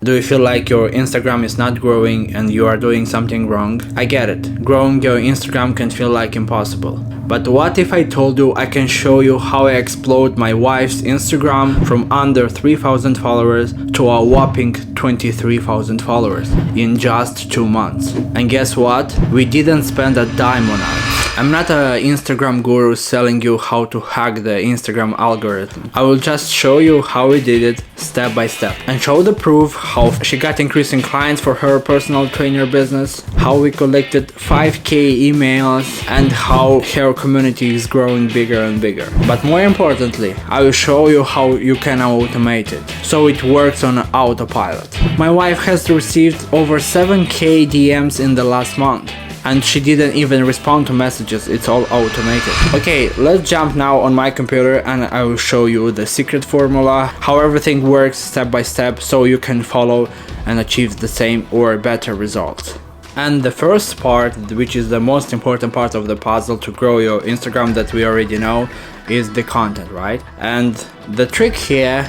Do you feel like your Instagram is not growing and you are doing something wrong? I get it. Growing your Instagram can feel like impossible. But what if I told you I can show you how I explode my wife's Instagram from under 3,000 followers to a whopping 23,000 followers in just 2 months? And guess what? We didn't spend a dime on it. I'm not an Instagram guru selling you how to hack the Instagram algorithm. I will just show you how we did it step by step and show the proof how she got increasing clients for her personal trainer business, how we collected 5k emails, and how her community is growing bigger and bigger. But more importantly, I will show you how you can automate it so it works on autopilot. My wife has received over 7k DMs in the last month. And she didn't even respond to messages, it's all automated. Okay, let's jump now on my computer and I will show you the secret formula, how everything works step by step so you can follow and achieve the same or better results. And the first part, which is the most important part of the puzzle to grow your Instagram that we already know, is the content, right? And the trick here,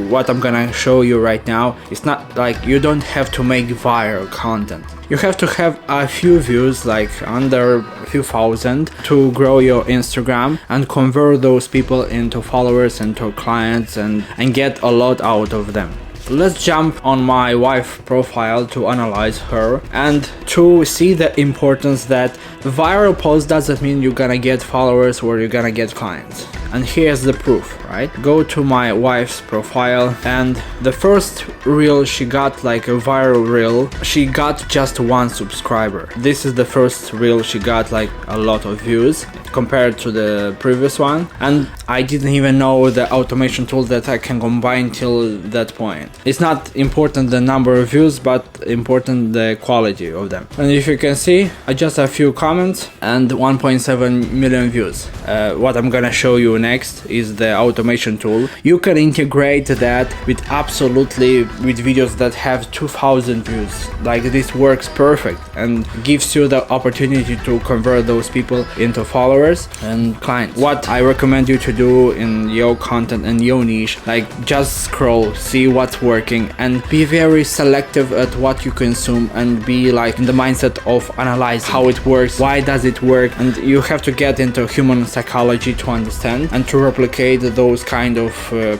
what I'm gonna show you right now, is not like you don't have to make viral content. You have to have a few views, like under a few thousand, to grow your Instagram and convert those people into followers and to clients and get a lot out of them. Let's jump on my wife profile to analyze her and to see the importance that viral post doesn't mean you're gonna get followers or you're gonna get clients. And here's the proof, right? Go to my wife's profile and the first reel she got, like a viral reel, she got just 1 subscriber. This is the first reel she got like a lot of views compared to the previous one, and I didn't even know the automation tool that I can combine till that point. It's not important the number of views, but important the quality of them. And if you can see, just a few comments and 1.7 million views. What I'm gonna show you next is the automation tool. You can integrate that with with videos that have 2,000 views. Like this works perfect and gives you the opportunity to convert those people into followers and clients. What I recommend you to do in your content and your niche, like just scroll, see what's working and be very selective at what you consume and be like in the mindset of analyze how it works, why does it work, and you have to get into human psychology to understand and to replicate those kind of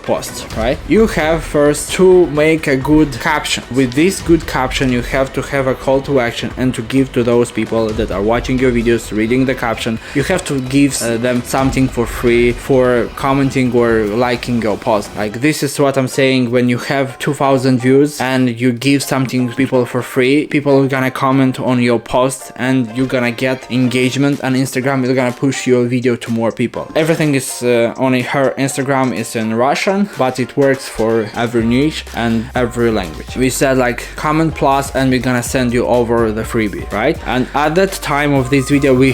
posts, right? You have first to make a good caption. With this good caption you have to have a call to action and to give to those people that are watching your videos, reading the caption, you have to give them something for free for commenting or liking your post. Like this is what I'm saying, when you have 2,000 views and you give something to people for free, people are gonna comment on your post and you're gonna get engagement and Instagram is gonna push your video to more people. Everything is only her Instagram is in Russian, but it works for every niche and every language. We said like comment plus and we're gonna send you over the freebie, right? And at that time of this video we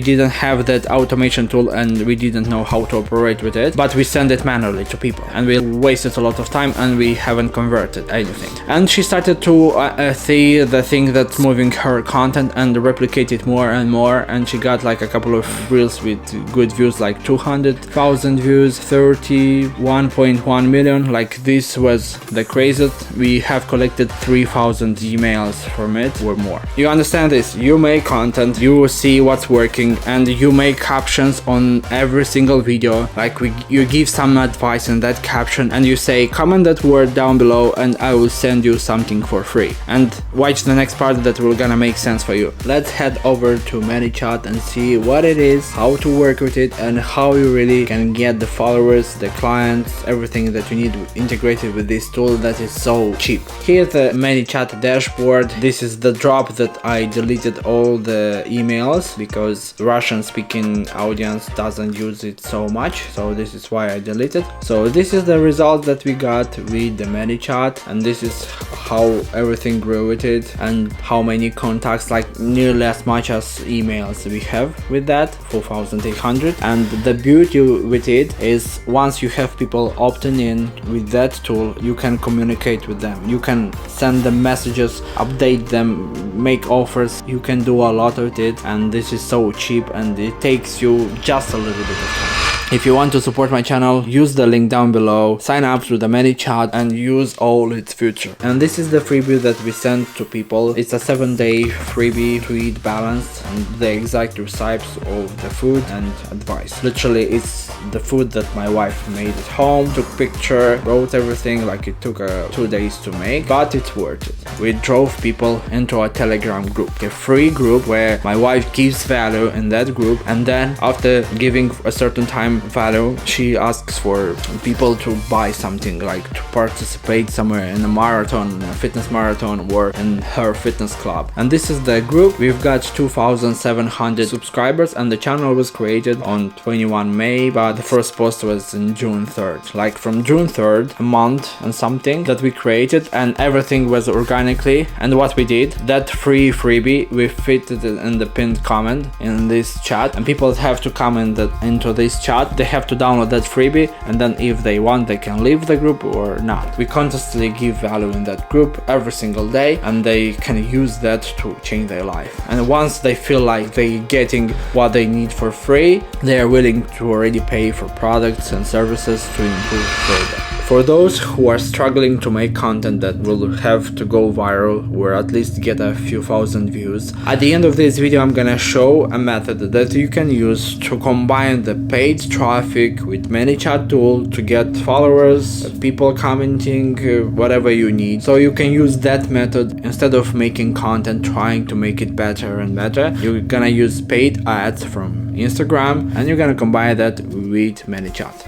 didn't have that automation tool and we didn't know how to operate with it, but we send it manually to people and we wasted a lot of time and we haven't converted anything. And she started to see the thing that's moving her content and replicate it more and more, and she got like a couple of reels with good views, like 200,000 views, 31.1 million. Like this was the craziest. We have collected 3,000 emails from it or more. You understand this? You make content, you see what's working, and you make captions on every single video. Like you give some advice in that caption and you say comment that word down below and I will send you something for free. And watch the next part that will gonna make sense for you. Let's head over to ManyChat and see what it is, how to work with it, and how you really can get the followers, the clients, everything that you need integrated with this tool that is so cheap. Here's the ManyChat dashboard. This is the drop that I deleted all the emails because Russian speaking audience doesn't use it so much, so this is why I deleted. So this is the result that we got with the ManyChat, and this is how everything grew with it and how many contacts, like nearly as much as emails we have with that, 4,800. And the beauty with it is once you have people opting in with that tool, you can communicate with them, you can send them messages, update them, make offers, you can do a lot of it, and this is so cheap and it takes you just a little bit of time. If you want to support my channel, use the link down below, sign up through the ManyChat and use all its features. And this is the freebie that we sent to people. It's a 7-day freebie to eat balanced and the exact recipes of the food and advice. Literally, it's the food that my wife made at home, took picture, wrote everything, like it took 2 days to make, but it's worth it. We drove people into a Telegram group, a free group where my wife gives value in that group, and then after giving a certain time value, she asks for people to buy something, like to participate somewhere in a marathon, a fitness marathon, or in her fitness club. And this is the group. We've got 2,700 subscribers and the channel was created on 21 May, but the first post was in June 3rd. Like from June 3rd, a month and something that we created, and everything was organically. And what we did, that free freebie, we fitted it in the pinned comment in this chat, and people have to comment into this chat. They have to download that freebie, and then if they want, they can leave the group or not. We constantly give value in that group every single day, and they can use that to change their life. And once they feel like they're getting what they need for free, they are willing to already pay for products and services to improve further. For those who are struggling to make content that will have to go viral or at least get a few thousand views, at the end of this video I'm gonna show a method that you can use to combine the paid traffic with ManyChat tool to get followers, people commenting, whatever you need. So you can use that method instead of making content trying to make it better and better. You're gonna use paid ads from Instagram and you're gonna combine that with ManyChat.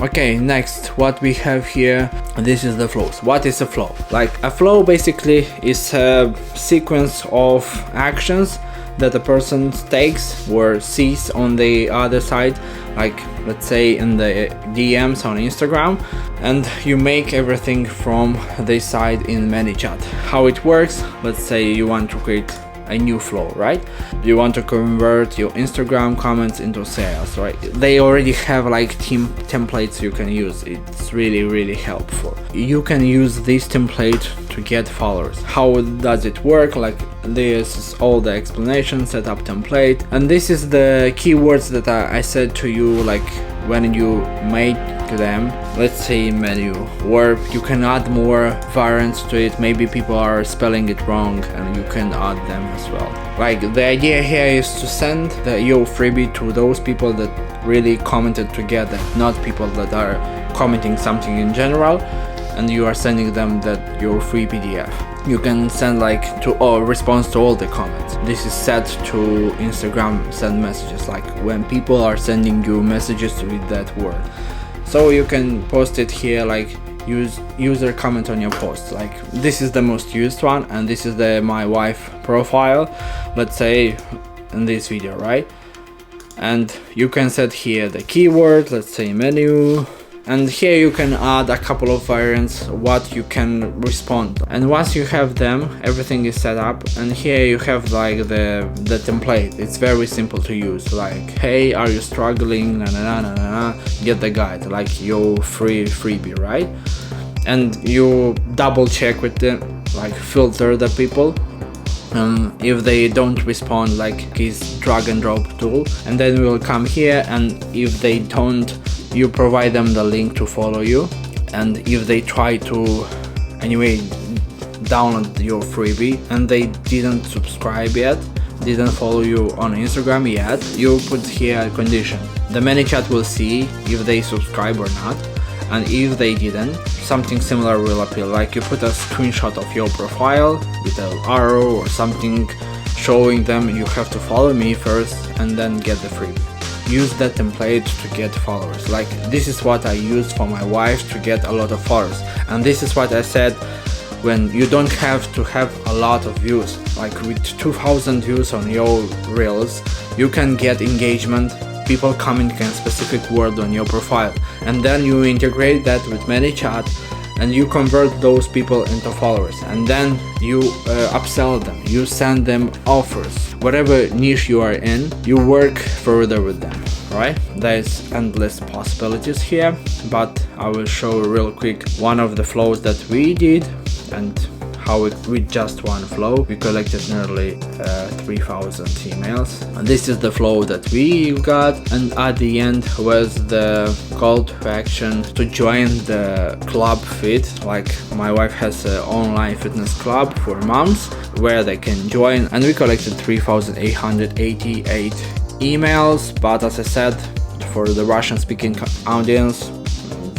Okay, next what we have here, this is the flows. What is a flow? Like a flow basically is a sequence of actions that a person takes or sees on the other side, like let's say in the DMs on Instagram, and you make everything from this side in ManyChat. How it works, let's say you want to create a new flow, right? You want to convert your Instagram comments into sales, right? They already have like theme templates you can use. It's really helpful. You can use this template to get followers. How does it work? Like this is all the explanation, setup template, and this is the keywords that I said to you, like when you make them, let's say menu, or you can add more variants to it. Maybe people are spelling it wrong and you can add them as well. Like the idea here is to send your freebie to those people that really commented together, not people that are commenting something in general and you are sending them your free PDF. You can send like to or response to all the comments. This is set to Instagram send messages, like when people are sending you messages with that word. So you can post it here, like use user comment on your post. Like this is the most used one, and this is my wife profile, let's say in this video, right? And you can set here the keyword, let's say menu, and here you can add a couple of variants what you can respond. And once you have them, everything is set up, and here you have like the template. It's very simple to use, like hey, are you struggling, get the guide, like your freebie, right? And you double check with them, like filter the people. If they don't respond, like his drag and drop tool, and then we'll come here, and if they don't, you provide them the link to follow you. And if they try to anyway download your freebie and they didn't subscribe yet, didn't follow you on Instagram yet, you put here a condition. The ManyChat will see if they subscribe or not, and if they didn't, something similar will appear, like you put a screenshot of your profile with an arrow or something showing them you have to follow me first and then get the freebie. Use that template to get followers. Like this is what I used for my wife to get a lot of followers, and this is what I said, when you don't have to have a lot of views, like with 2,000 views on your reels, you can get engagement, people commenting a specific word on your profile, and then you integrate that with ManyChat and you convert those people into followers, and then you upsell them, you send them offers. Whatever niche you are in, you work further with them, right? There's endless possibilities here, but I will show real quick one of the flows that we did and how with just one flow we collected nearly 3000 emails. And this is the flow that we got, and at the end was the call to action to join the club feed. Like my wife has an online fitness club for moms where they can join, and we collected 3888 emails. But as I said, for the Russian speaking audience,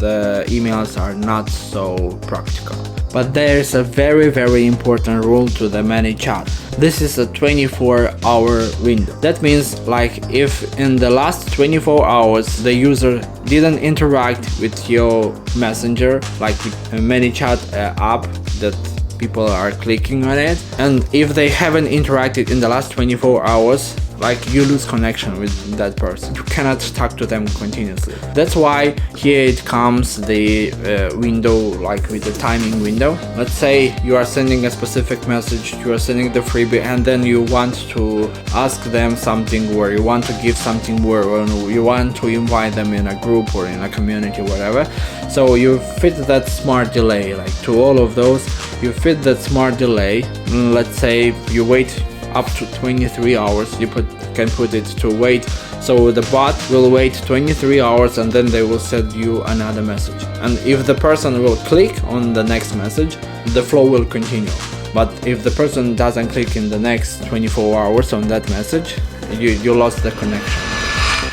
the emails are not so practical. But there is a very important rule to the ManyChat. This is a 24-hour window. That means like if in the last 24 hours the user didn't interact with your messenger, like with a ManyChat app that people are clicking on it, and if they haven't interacted in the last 24 hours, like you lose connection with that person. You cannot talk to them continuously. That's why here it comes the window, like with the timing window. Let's say you are sending a specific message, you are sending the freebie, and then you want to ask them something, or you want to give something more, or you want to invite them in a group or in a community, whatever. So you fit that smart delay, like to all of those, you fit that smart delay. Let's say you wait up to 23 hours, you can put it to wait, so the bot will wait 23 hours and then they will send you another message. And if the person will click on the next message, the flow will continue. But if the person doesn't click in the next 24 hours on that message, you lost the connection.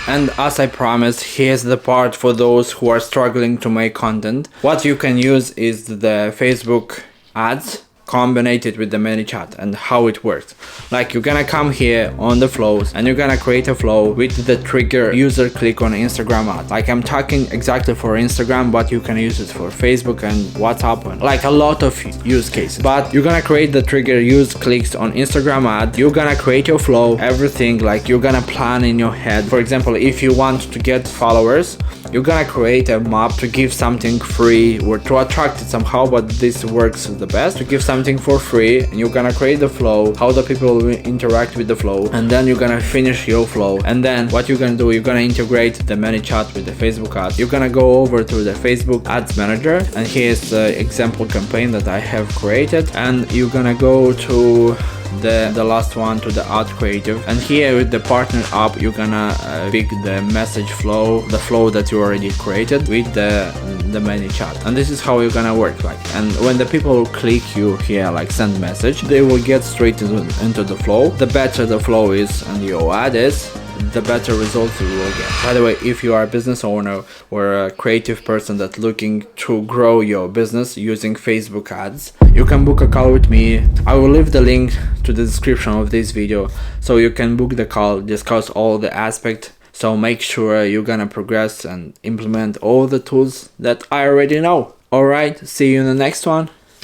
And as I promised, here's the part for those who are struggling to make content. What you can use is the Facebook ads combined with the ManyChat, and how it works. Like you're gonna come here on the flows and you're gonna create a flow with the trigger user click on Instagram ad. Like I'm talking exactly for Instagram, but you can use it for Facebook and WhatsApp, and like a lot of use cases. But you're gonna create the trigger use clicks on Instagram ad. You're gonna create your flow, everything, like you're gonna plan in your head. For example, if you want to get followers, you're gonna create a map to give something free or to attract it somehow, but this works the best to give something for free, and you're gonna create the flow, how the people will interact with the flow, and then you're gonna finish your flow. And then what you're gonna do, you're gonna integrate the ManyChat with the Facebook ad. You're gonna go over to the Facebook ads manager, and here's the example campaign that I have created, and you're gonna go to the last one, to the ad creative, and here with the partner app you're gonna pick the message flow, the flow that you already created with the ManyChat. And this is how you're gonna work. Like, and when the people click you here, like send message, they will get straight into the flow. The better the flow is and your ad is, the better results you will get. By the way, if you are a business owner or a creative person that's looking to grow your business using Facebook ads, you can book a call with me. I will leave the link to the description of this video, so you can book the call, discuss all the aspects. So make sure you're gonna progress and implement all the tools that I already know. Alright, see you in the next one.